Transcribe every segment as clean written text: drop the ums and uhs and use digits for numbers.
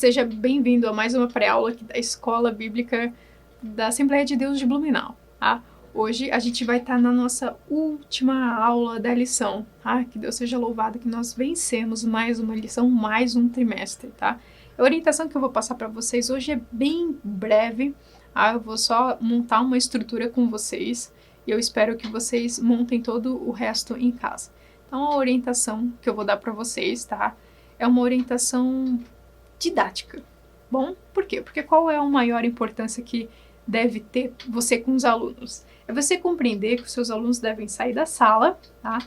Seja bem-vindo a mais uma pré-aula aqui da Escola Bíblica da Assembleia de Deus de Blumenau, tá? Hoje a gente vai estar na nossa última aula da lição, tá? Que Deus seja louvado que nós vencemos mais uma lição, mais um trimestre, tá? A orientação que eu vou passar para vocês hoje é bem breve, tá? Eu vou só montar uma estrutura com vocês e eu espero que vocês montem todo o resto em casa. Então a orientação que eu vou dar para vocês, tá? É uma orientação didática. Bom, por quê? Porque qual é a maior importância que deve ter você com os alunos? É você compreender que os seus alunos devem sair da sala, tá?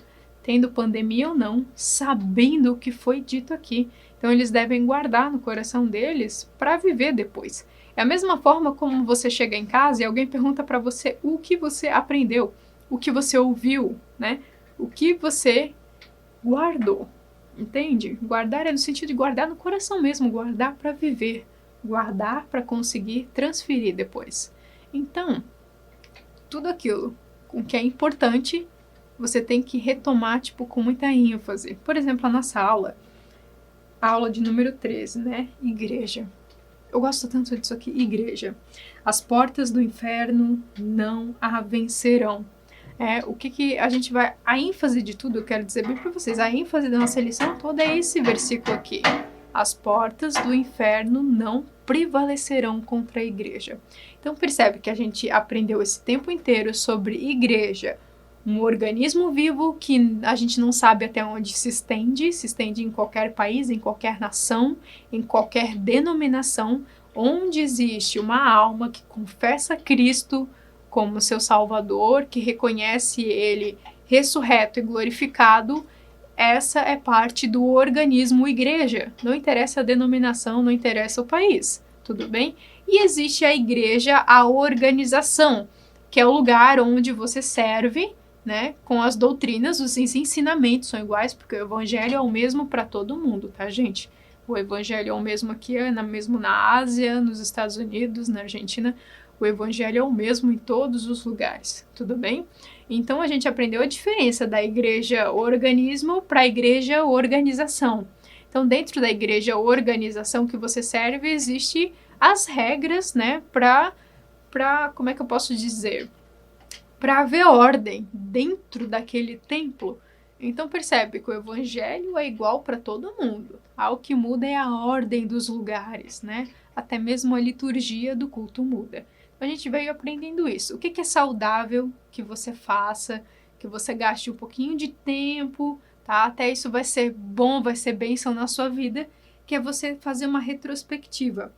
Tendo pandemia ou não, sabendo o que foi dito aqui. Então eles devem guardar no coração deles para viver depois. É a mesma forma como você chega em casa e alguém pergunta para você o que você aprendeu, o que você ouviu, né? O que você guardou. Entende? Guardar é no sentido de guardar no coração mesmo, guardar para viver, guardar para conseguir transferir depois. Então, tudo aquilo com que é importante, você tem que retomar, com muita ênfase. Por exemplo, a nossa aula, a aula de número 13, né? Igreja. Eu gosto tanto disso aqui, igreja. As portas do inferno não a vencerão. O que a gente vai... A ênfase de tudo, eu quero dizer bem para vocês, a ênfase da nossa lição toda é esse versículo aqui. As portas do inferno não prevalecerão contra a igreja. Então percebe que a gente aprendeu esse tempo inteiro sobre igreja, um organismo vivo que a gente não sabe até onde se estende em qualquer país, em qualquer nação, em qualquer denominação, onde existe uma alma que confessa Cristo como seu Salvador, que reconhece Ele ressurreto e glorificado. Essa é parte do organismo igreja. Não interessa a denominação, não interessa o país, tudo bem? E existe a igreja, a organização, que é o lugar onde você serve, né, com as doutrinas, os ensinamentos são iguais, porque o evangelho é o mesmo para todo mundo, tá, gente? O evangelho é o mesmo aqui, mesmo na Ásia, nos Estados Unidos, na Argentina. O evangelho é o mesmo em todos os lugares, tudo bem? Então a gente aprendeu a diferença da igreja organismo para a igreja organização. Então dentro da igreja organização que você serve, existe as regras, né, para como é que eu posso dizer? Para haver ordem dentro daquele templo. Então percebe que o evangelho é igual para todo mundo. O que muda é a ordem dos lugares, né? Até mesmo a liturgia do culto muda. A gente veio aprendendo isso. O que é saudável que você faça, que você gaste um pouquinho de tempo, tá? Até isso vai ser bom, vai ser bênção na sua vida, que é você fazer uma retrospectiva.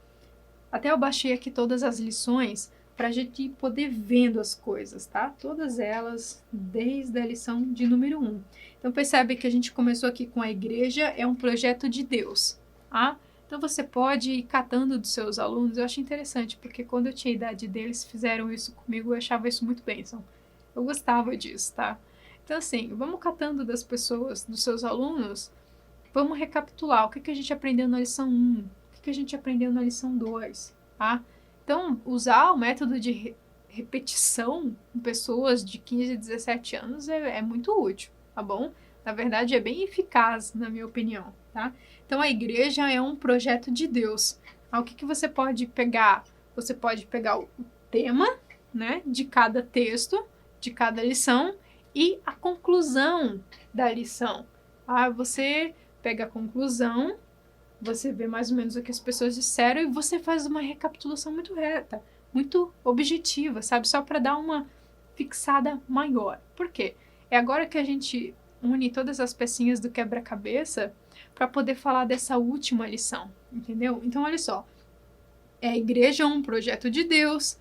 Até eu baixei aqui todas as lições para a gente poder vendo as coisas, tá? Todas elas, desde a lição de número 1. Então percebe que a gente começou aqui com a igreja, é um projeto de Deus, tá? Então você pode ir catando dos seus alunos. Eu acho interessante, porque quando eu tinha a idade deles, fizeram isso comigo, eu achava isso muito bênção. Eu gostava disso, tá? Então assim, vamos catando das pessoas, dos seus alunos, vamos recapitular o que a gente aprendeu na lição 1, o que a gente aprendeu na lição 2, tá? Então, usar o método de repetição com pessoas de 15 a 17 anos é muito útil, tá bom? Na verdade, é bem eficaz, na minha opinião, tá? Então, a igreja é um projeto de Deus. O que você pode pegar? Você pode pegar o tema, né, de cada texto, de cada lição, e a conclusão da lição. Você pega a conclusão, você vê mais ou menos o que as pessoas disseram e você faz uma recapitulação muito reta, muito objetiva, sabe? Só para dar uma fixada maior. Por quê? É agora que a gente une todas as pecinhas do quebra-cabeça para poder falar dessa última lição, entendeu? Então, olha só, a igreja é um projeto de Deus,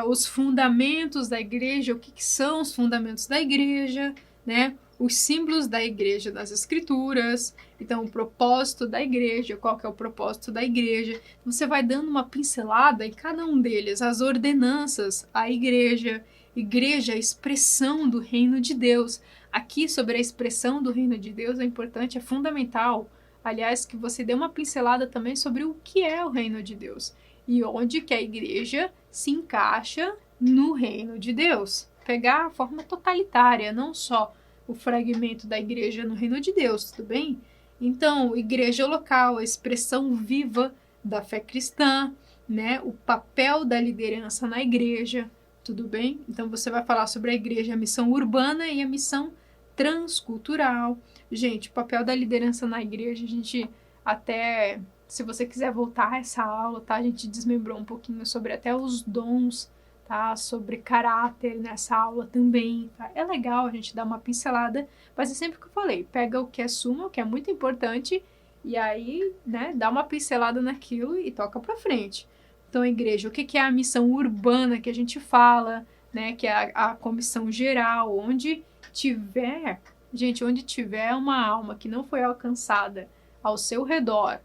os fundamentos da igreja, o que são os fundamentos da igreja, né? Os símbolos da igreja das escrituras, então o propósito da igreja, qual que é o propósito da igreja. Você vai dando uma pincelada em cada um deles, as ordenanças, a igreja, a expressão do reino de Deus. Aqui sobre a expressão do reino de Deus é importante, é fundamental, aliás, que você dê uma pincelada também sobre o que é o reino de Deus e onde que a igreja se encaixa no reino de Deus. Pegar a forma totalitária, não só o fragmento da igreja no reino de Deus, tudo bem? Então, igreja local, a expressão viva da fé cristã, né? O papel da liderança na igreja, tudo bem? Então você vai falar sobre a igreja, a missão urbana e a missão transcultural. Gente, o papel da liderança na igreja, a gente até, se você quiser voltar a essa aula, tá? A gente desmembrou um pouquinho sobre até os dons, tá? Sobre caráter nessa aula também, tá? É legal a gente dar uma pincelada, mas é sempre o que eu falei, pega o que é suma, o que é muito importante, e aí, né, dá uma pincelada naquilo e toca pra frente. Então, igreja, o que é a missão urbana que a gente fala, né? Que é a comissão geral, onde tiver, gente, onde tiver uma alma que não foi alcançada ao seu redor,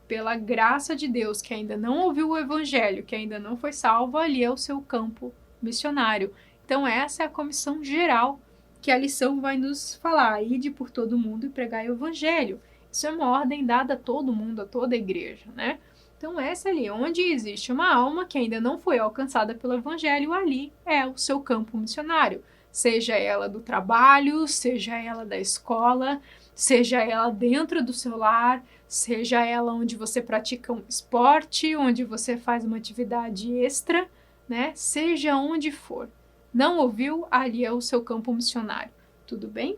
pela graça de Deus, que ainda não ouviu o evangelho, que ainda não foi salvo, ali é o seu campo missionário. Então, essa é a comissão geral que a lição vai nos falar: ide por todo mundo e pregai o evangelho. Isso é uma ordem dada a todo mundo, a toda a igreja, né? Então, essa ali, onde existe uma alma que ainda não foi alcançada pelo evangelho, ali é o seu campo missionário. Seja ela do trabalho, seja ela da escola, seja ela dentro do seu lar, seja ela onde você pratica um esporte, onde você faz uma atividade extra, né? Seja onde for. Não ouviu? Ali é o seu campo missionário. Tudo bem?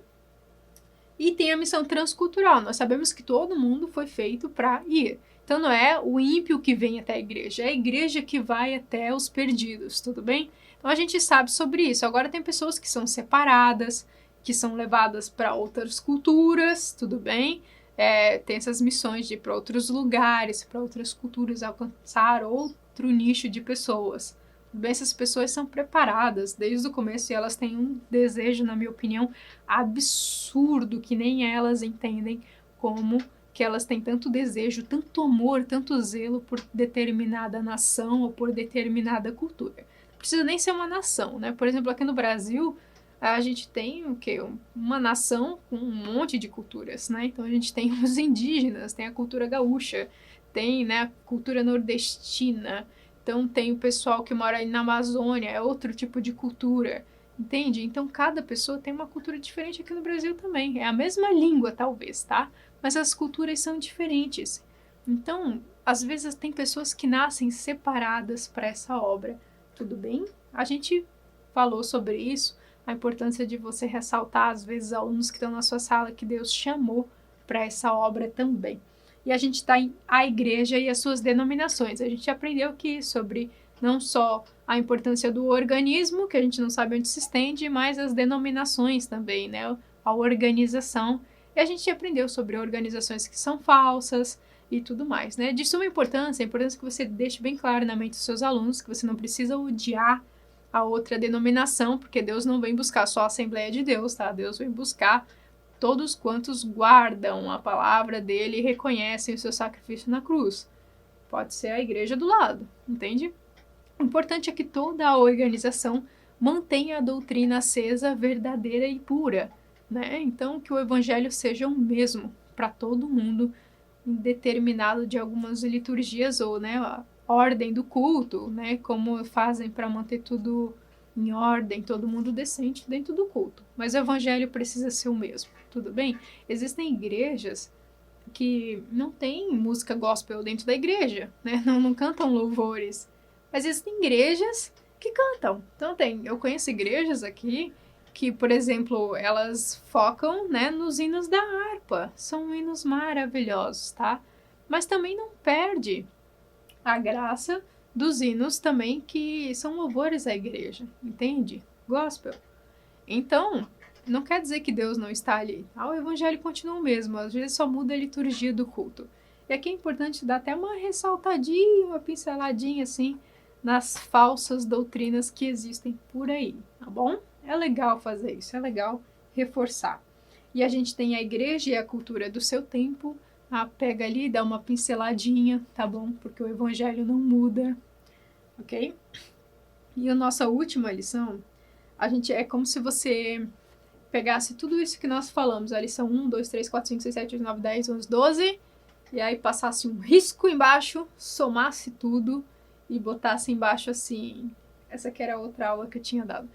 E tem a missão transcultural. Nós sabemos que todo mundo foi feito para ir. Então não é o ímpio que vem até a igreja, é a igreja que vai até os perdidos, tudo bem? Então a gente sabe sobre isso. Agora tem pessoas que são separadas, que são levadas para outras culturas, tudo bem? Tem essas missões de ir para outros lugares, para outras culturas, alcançar outro nicho de pessoas. Tudo bem? Essas pessoas são preparadas desde o começo e elas têm um desejo, na minha opinião, absurdo, que nem elas entendem como que elas têm tanto desejo, tanto amor, tanto zelo por determinada nação ou por determinada cultura. Não precisa nem ser uma nação, né? Por exemplo, aqui no Brasil, a gente tem o quê? Uma nação com um monte de culturas, né? Então a gente tem os indígenas, tem a cultura gaúcha, tem, né, a cultura nordestina, então tem o pessoal que mora ali na Amazônia, é outro tipo de cultura, entende? Então cada pessoa tem uma cultura diferente aqui no Brasil também. É a mesma língua, talvez, tá? Mas as culturas são diferentes. Então, às vezes tem pessoas que nascem separadas para essa obra. Tudo bem? A gente falou sobre isso, a importância de você ressaltar, às vezes, alunos que estão na sua sala que Deus chamou para essa obra também. E a gente está em a igreja e as suas denominações. A gente aprendeu aqui sobre não só a importância do organismo, que a gente não sabe onde se estende, mas as denominações também, né? A organização. E a gente aprendeu sobre organizações que são falsas e tudo mais, né? De suma importância, a importância que você deixe bem claro na mente dos seus alunos que você não precisa odiar a outra denominação, porque Deus não vem buscar só a Assembleia de Deus, tá? Deus vem buscar todos quantos guardam a palavra dele e reconhecem o seu sacrifício na cruz. Pode ser a igreja do lado, entende? O importante é que toda a organização mantenha a doutrina acesa, verdadeira e pura, né? Então, que o evangelho seja o mesmo para todo mundo, determinado de algumas liturgias ou, né, a ordem do culto, né? Como fazem para manter tudo em ordem, todo mundo decente dentro do culto. Mas o evangelho precisa ser o mesmo, tudo bem? Existem igrejas que não tem música gospel dentro da igreja, né? Não cantam louvores. Mas existem igrejas que cantam. Então eu conheço igrejas aqui que, por exemplo, elas focam, né, nos hinos da harpa. São hinos maravilhosos, tá? Mas também não perde a graça dos hinos também que são louvores à igreja, entende? Gospel. Então, não quer dizer que Deus não está ali. O evangelho continua o mesmo, às vezes só muda a liturgia do culto. E aqui é importante dar até uma ressaltadinha, uma pinceladinha assim, nas falsas doutrinas que existem por aí, tá bom? É legal fazer isso, é legal reforçar. E a gente tem a igreja e a cultura do seu tempo, pega ali, dá uma pinceladinha, tá bom? Porque o evangelho não muda, ok? E a nossa última lição, é como se você pegasse tudo isso que nós falamos, a lição 1, 2, 3, 4, 5, 6, 7, 8, 9, 10, 11, 12, e aí passasse um risco embaixo, somasse tudo e botasse embaixo assim, essa que era a outra aula que eu tinha dado.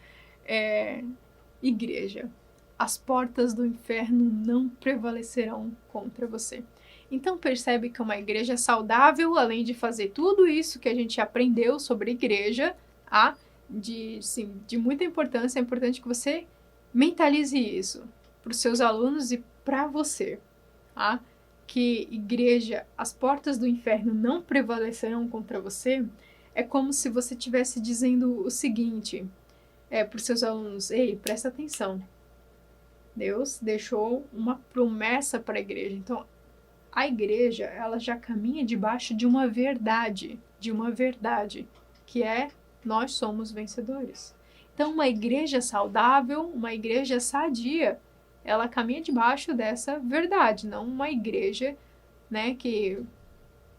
Igreja, as portas do inferno não prevalecerão contra você. Então percebe que uma igreja saudável, além de fazer tudo isso que a gente aprendeu sobre igreja, de muita importância, é importante que você mentalize isso para os seus alunos e para você, tá? Que igreja, as portas do inferno não prevalecerão contra você, é como se você estivesse dizendo o seguinte para os seus alunos: ei, presta atenção, Deus deixou uma promessa para a igreja. Então, a igreja, ela já caminha debaixo de uma verdade, que é: nós somos vencedores. Então, uma igreja saudável, uma igreja sadia, ela caminha debaixo dessa verdade, não uma igreja, né, que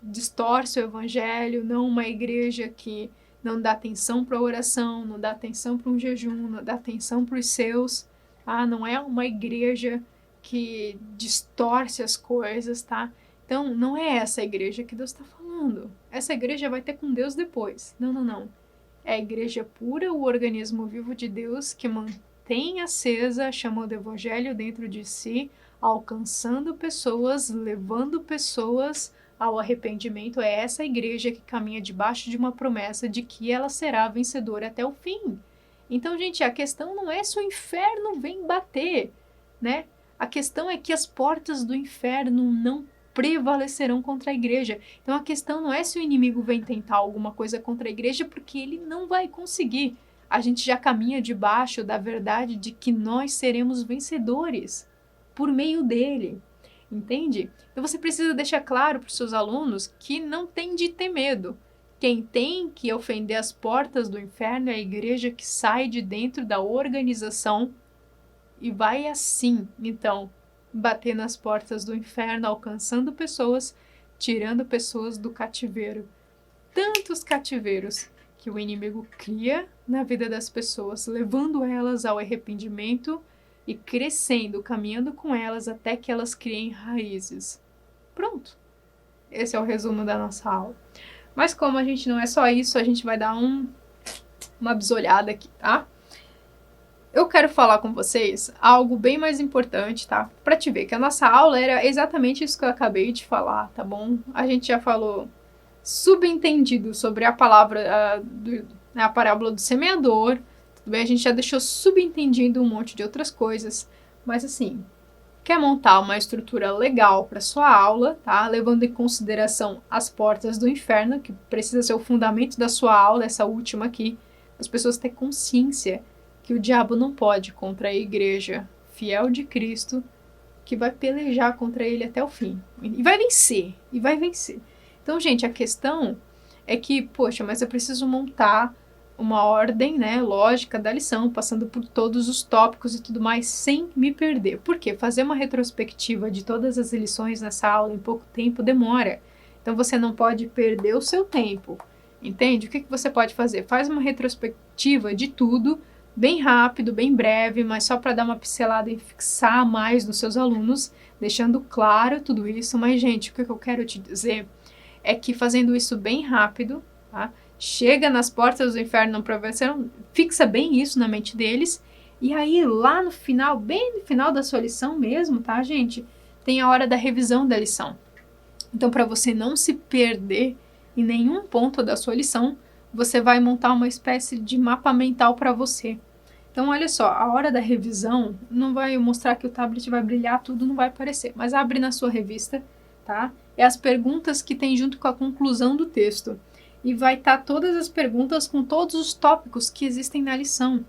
distorce o evangelho, não uma igreja que não dá atenção para a oração, não dá atenção para um jejum, não dá atenção para os seus, tá? Não é uma igreja que distorce as coisas, tá? Então, não é essa igreja que Deus está falando. Essa igreja vai ter com Deus depois. Não. É a igreja pura, o organismo vivo de Deus que mantém acesa a chama do evangelho dentro de si, alcançando pessoas, levando pessoas ao arrependimento. É essa igreja que caminha debaixo de uma promessa de que ela será vencedora até o fim. Então, gente, a questão não é se o inferno vem bater, né? A questão é que as portas do inferno não prevalecerão contra a igreja. Então a questão não é se o inimigo vem tentar alguma coisa contra a igreja, porque ele não vai conseguir. A gente já caminha debaixo da verdade de que nós seremos vencedores por meio dele. Entende? Então você precisa deixar claro para os seus alunos que não tem de ter medo. Quem tem que ofender as portas do inferno é a igreja que sai de dentro da organização e vai assim, então, bater nas portas do inferno, alcançando pessoas, tirando pessoas do cativeiro. Tantos cativeiros que o inimigo cria na vida das pessoas, levando elas ao arrependimento e crescendo, caminhando com elas até que elas criem raízes. Pronto. Esse é o resumo da nossa aula. Mas como a gente não é só isso, a gente vai dar uma bisolhada aqui, tá? Eu quero falar com vocês algo bem mais importante, tá? Pra te ver que a nossa aula era exatamente isso que eu acabei de falar, tá bom? A gente já falou subentendido sobre a palavra, a parábola do semeador, tudo bem? A gente já deixou subentendido um monte de outras coisas, mas assim, quer montar uma estrutura legal para sua aula, tá? Levando em consideração as portas do inferno, que precisa ser o fundamento da sua aula, essa última aqui, as pessoas terem consciência que o diabo não pode contra a igreja fiel de Cristo, que vai pelejar contra ele até o fim. E vai vencer. Então, gente, a questão é que, poxa, mas eu preciso montar uma ordem, né, lógica da lição, passando por todos os tópicos e tudo mais, sem me perder. Por quê? Fazer uma retrospectiva de todas as lições nessa aula em pouco tempo demora. Então, você não pode perder o seu tempo. Entende? O que você pode fazer? Faz uma retrospectiva de tudo, bem rápido, bem breve, mas só para dar uma pincelada e fixar mais nos seus alunos, deixando claro tudo isso. Mas, gente, o que eu quero te dizer é que fazendo isso bem rápido, tá? Chega nas portas do inferno, não prevalecerão, fixa bem isso na mente deles, e aí lá no final, bem no final da sua lição mesmo, tá, gente? Tem a hora da revisão da lição. Então, para você não se perder em nenhum ponto da sua lição, você vai montar uma espécie de mapa mental para você. Então, olha só, a hora da revisão não vai mostrar que o tablet vai brilhar, tudo não vai aparecer, mas abre na sua revista, tá? É as perguntas que tem junto com a conclusão do texto. E vai estar todas as perguntas com todos os tópicos que existem na lição.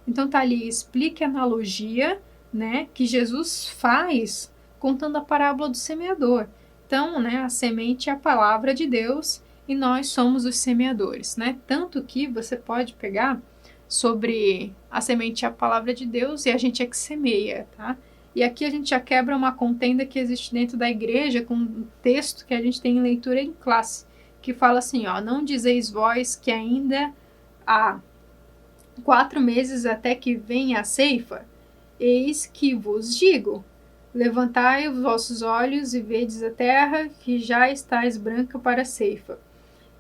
Então, tá ali, explique a analogia, né, que Jesus faz contando a parábola do semeador. Então, né, a semente é a palavra de Deus, e nós somos os semeadores, né? Tanto que você pode pegar sobre a semente é a palavra de Deus e a gente é que semeia, tá? E aqui a gente já quebra uma contenda que existe dentro da igreja com um texto que a gente tem em leitura em classe, que fala assim, ó: não dizeis vós que ainda há 4 meses até que venha a ceifa? Eis que vos digo, levantai os vossos olhos e vedes a terra, que já estáis branca para a ceifa.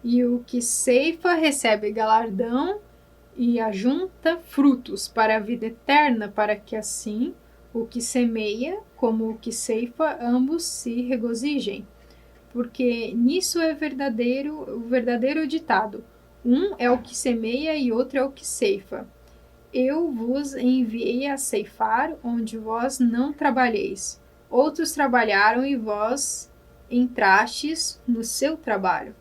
E o que ceifa recebe galardão e ajunta frutos para a vida eterna, para que assim o que semeia como o que ceifa ambos se regozijem. porque nisso é o verdadeiro ditado. Um é o que semeia e outro é o que ceifa. Eu vos enviei a ceifar onde vós não trabalheis. Outros trabalharam e vós entrastes no seu trabalho.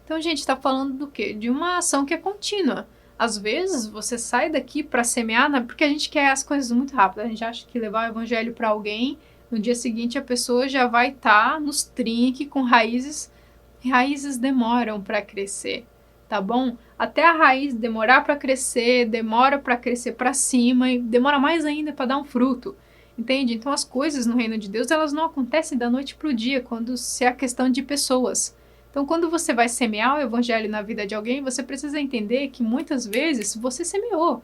Então, gente, está falando do quê? De uma ação que é contínua. Às vezes, você sai daqui para semear, porque a gente quer as coisas muito rápido. A gente acha que levar o evangelho para alguém, no dia seguinte a pessoa já vai estar nos trinques com raízes. Raízes demoram para crescer, tá bom? Até a raiz demorar para crescer, demora para crescer para cima e demora mais ainda para dar um fruto. Entende? Então, as coisas no reino de Deus, elas não acontecem da noite para o dia, quando se é questão de pessoas. Então, quando você vai semear o evangelho na vida de alguém, você precisa entender que muitas vezes você semeou.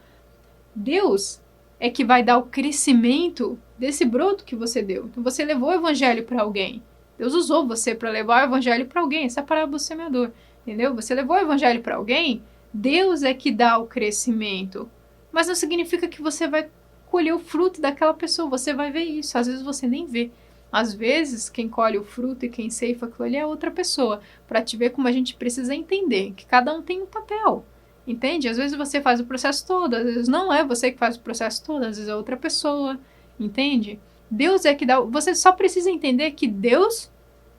Deus é que vai dar o crescimento desse broto que você deu. Então, você levou o evangelho para alguém. Deus usou você para levar o evangelho para alguém. Essa é a parábola do semeador. Entendeu? Você levou o evangelho para alguém, Deus é que dá o crescimento. Mas não significa que você vai colher o fruto daquela pessoa. Você vai ver isso. Às vezes você nem vê. Às vezes, quem colhe o fruto e quem ceifa aquilo ali é outra pessoa. Para te ver como a gente precisa entender que cada um tem um papel. Entende? Às vezes você faz o processo todo, às vezes não é você que faz o processo todo, às vezes é outra pessoa. Entende? Deus é que dá. Você só precisa entender que Deus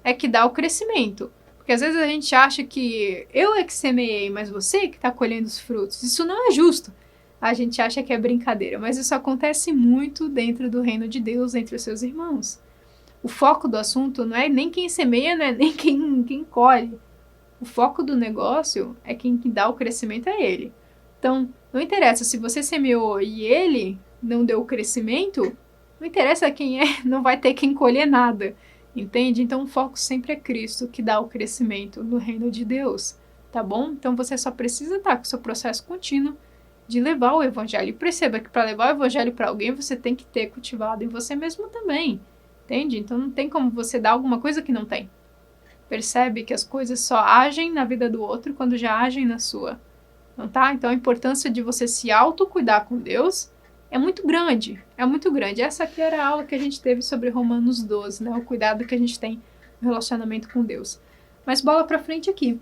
é que dá o crescimento. Porque às vezes a gente acha que eu é que semeei, mas você que está colhendo os frutos. Isso não é justo. A gente acha que é brincadeira, mas isso acontece muito dentro do reino de Deus, entre os seus irmãos. O foco do assunto não é nem quem semeia, não é nem quem colhe. O foco do negócio é quem dá o crescimento é ele. Então, não interessa se você semeou e ele não deu o crescimento, não interessa quem é, não vai ter quem colher nada. Entende? Então, o foco sempre é Cristo que dá o crescimento no reino de Deus. Tá bom? Então, você só precisa estar com o seu processo contínuo de levar o evangelho. E perceba que para levar o evangelho para alguém, você tem que ter cultivado em você mesmo também. Entende? Então não tem como você dar alguma coisa que não tem. Percebe que as coisas só agem na vida do outro quando já agem na sua. Não tá? Então a importância de você se autocuidar com Deus é muito grande. É muito grande. Essa aqui era a aula que a gente teve sobre Romanos 12, né? O cuidado que a gente tem no relacionamento com Deus. Mas bola pra frente aqui.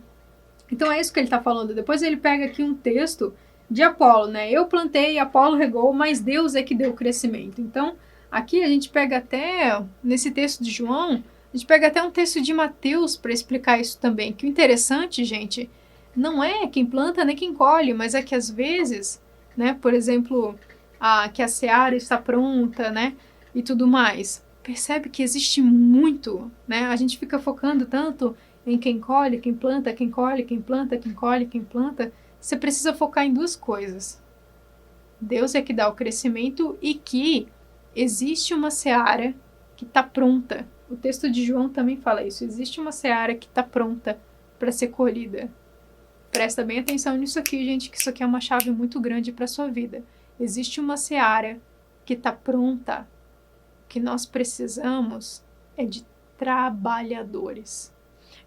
Então é isso que ele tá falando. Depois ele pega aqui um texto de Apolo, né? Eu plantei, Apolo regou, mas Deus é que deu o crescimento. Então, aqui a gente pega até, nesse texto de João, a gente pega até um texto de Mateus para explicar isso também. Que o interessante, gente, não é quem planta nem quem colhe, mas é que às vezes, né, por exemplo, que a seara está pronta, né, e tudo mais. Percebe que existe muito, né? A gente fica focando tanto em quem colhe, quem planta, quem colhe, quem planta, quem colhe, quem planta. Você precisa focar em duas coisas. Deus é que dá o crescimento e que existe uma seara que está pronta. O texto de João também fala isso. Existe uma seara que está pronta para ser colhida. Presta bem atenção nisso aqui, gente, que isso aqui é uma chave muito grande para a sua vida. Existe uma seara que está pronta. O que nós precisamos é de trabalhadores.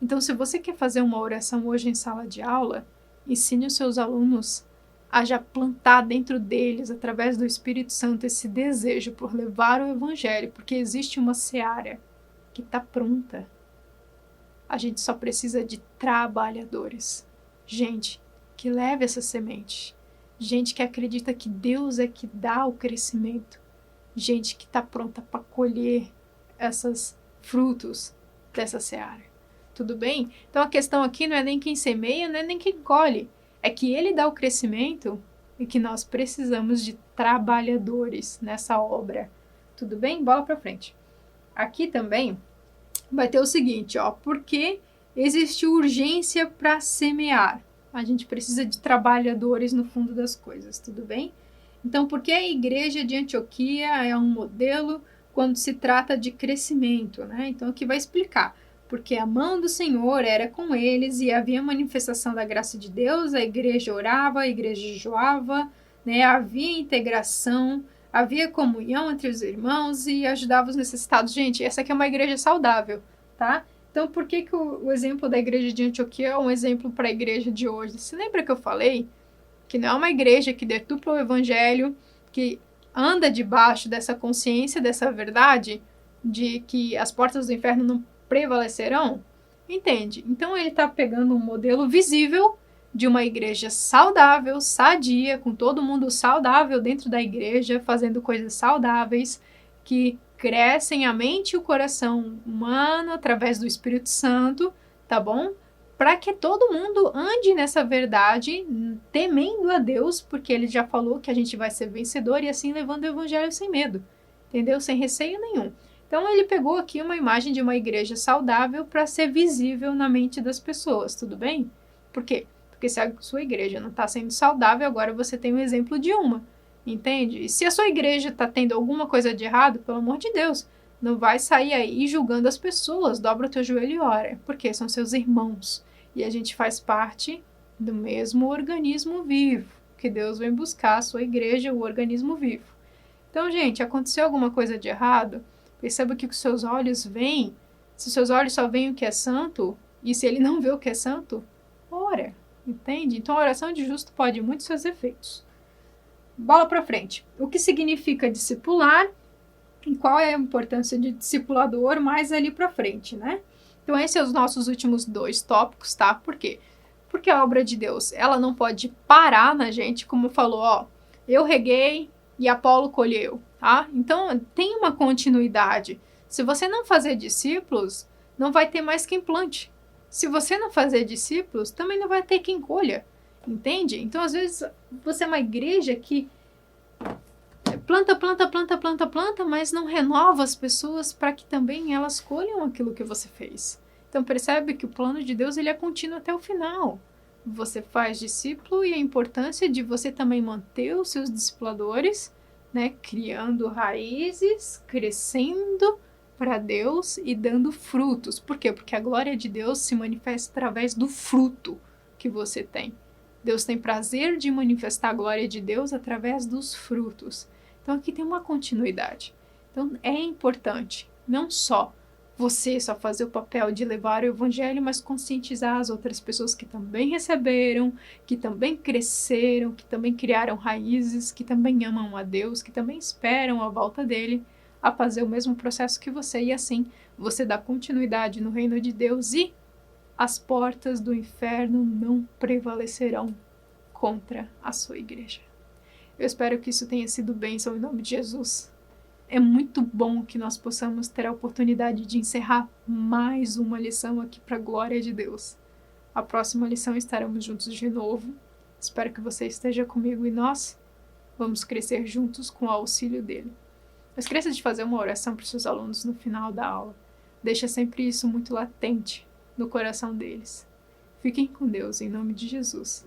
Então, se você quer fazer uma oração hoje em sala de aula, ensine os seus alunos a já plantar dentro deles, através do Espírito Santo, esse desejo por levar o Evangelho, porque existe uma seara que está pronta. A gente só precisa de trabalhadores. Gente que leve essa semente. Gente que acredita que Deus é que dá o crescimento. Gente que está pronta para colher esses frutos dessa seara. Tudo bem? Então a questão aqui não é nem quem semeia, não é nem quem colhe. É que ele dá o crescimento e que nós precisamos de trabalhadores nessa obra. Tudo bem? Bola para frente. Aqui também vai ter o seguinte, ó. Porque existe urgência para semear. A gente precisa de trabalhadores no fundo das coisas. Tudo bem? Então, por que a igreja de Antioquia é um modelo quando se trata de crescimento, né? Então, aqui vai explicar. Porque a mão do Senhor era com eles e havia manifestação da graça de Deus, a igreja orava, a igreja jejuava, né? Havia integração, havia comunhão entre os irmãos e ajudava os necessitados. Gente, essa aqui é uma igreja saudável, tá? Então, por que o exemplo da igreja de Antioquia é um exemplo para a igreja de hoje? Você lembra que eu falei que não é uma igreja que detupla o evangelho, que anda debaixo dessa consciência, dessa verdade, de que as portas do inferno não prevalecerão? Entende? Então ele está pegando um modelo visível de uma igreja saudável, sadia, com todo mundo saudável dentro da igreja, fazendo coisas saudáveis, que crescem a mente e o coração humano através do Espírito Santo, tá bom? Para que todo mundo ande nessa verdade, temendo a Deus, porque ele já falou que a gente vai ser vencedor e assim levando o evangelho sem medo, entendeu? Sem receio nenhum. Então ele pegou aqui uma imagem de uma igreja saudável para ser visível na mente das pessoas, tudo bem? Por quê? Porque se a sua igreja não está sendo saudável, agora você tem um exemplo de uma, entende? E se a sua igreja está tendo alguma coisa de errado, pelo amor de Deus, não vai sair aí julgando as pessoas, dobra o teu joelho e ora, porque são seus irmãos. E a gente faz parte do mesmo organismo vivo, que Deus vem buscar a sua igreja, o organismo vivo. Então, gente, aconteceu alguma coisa de errado? Perceba que os seus olhos veem. Se os seus olhos só veem o que é santo, e se ele não vê o que é santo, ora, entende? Então a oração de justo pode muitos seus efeitos. Bola para frente. O que significa discipular? E qual é a importância de discipulador mais ali para frente, né? Então esses são os nossos últimos 2 tópicos, tá? Por quê? Porque a obra de Deus, ela não pode parar na gente, como falou, ó, eu reguei e Apolo colheu, tá? Então tem uma continuidade. Se você não fazer discípulos, não vai ter mais quem plante. Se você não fazer discípulos, também não vai ter quem colha, entende? Então às vezes você é uma igreja que planta, mas não renova as pessoas para que também elas colham aquilo que você fez. Então percebe que o plano de Deus ele é contínuo até o final. Você faz discípulo e a importância de você também manter os seus discipuladores, né, criando raízes, crescendo para Deus e dando frutos. Por quê? Porque a glória de Deus se manifesta através do fruto que você tem. Deus tem prazer de manifestar a glória de Deus através dos frutos. Então aqui tem uma continuidade. Então é importante, não só você só fazer o papel de levar o evangelho, mas conscientizar as outras pessoas que também receberam, que também cresceram, que também criaram raízes, que também amam a Deus, que também esperam a volta dele, a fazer o mesmo processo que você, e assim você dá continuidade no reino de Deus e as portas do inferno não prevalecerão contra a sua igreja. Eu espero que isso tenha sido bênção em nome de Jesus. É muito bom que nós possamos ter a oportunidade de encerrar mais uma lição aqui para a glória de Deus. A próxima lição estaremos juntos de novo. Espero que você esteja comigo e nós vamos crescer juntos com o auxílio dele. Não esqueça de fazer uma oração para os seus alunos no final da aula. Deixa sempre isso muito latente no coração deles. Fiquem com Deus, em nome de Jesus.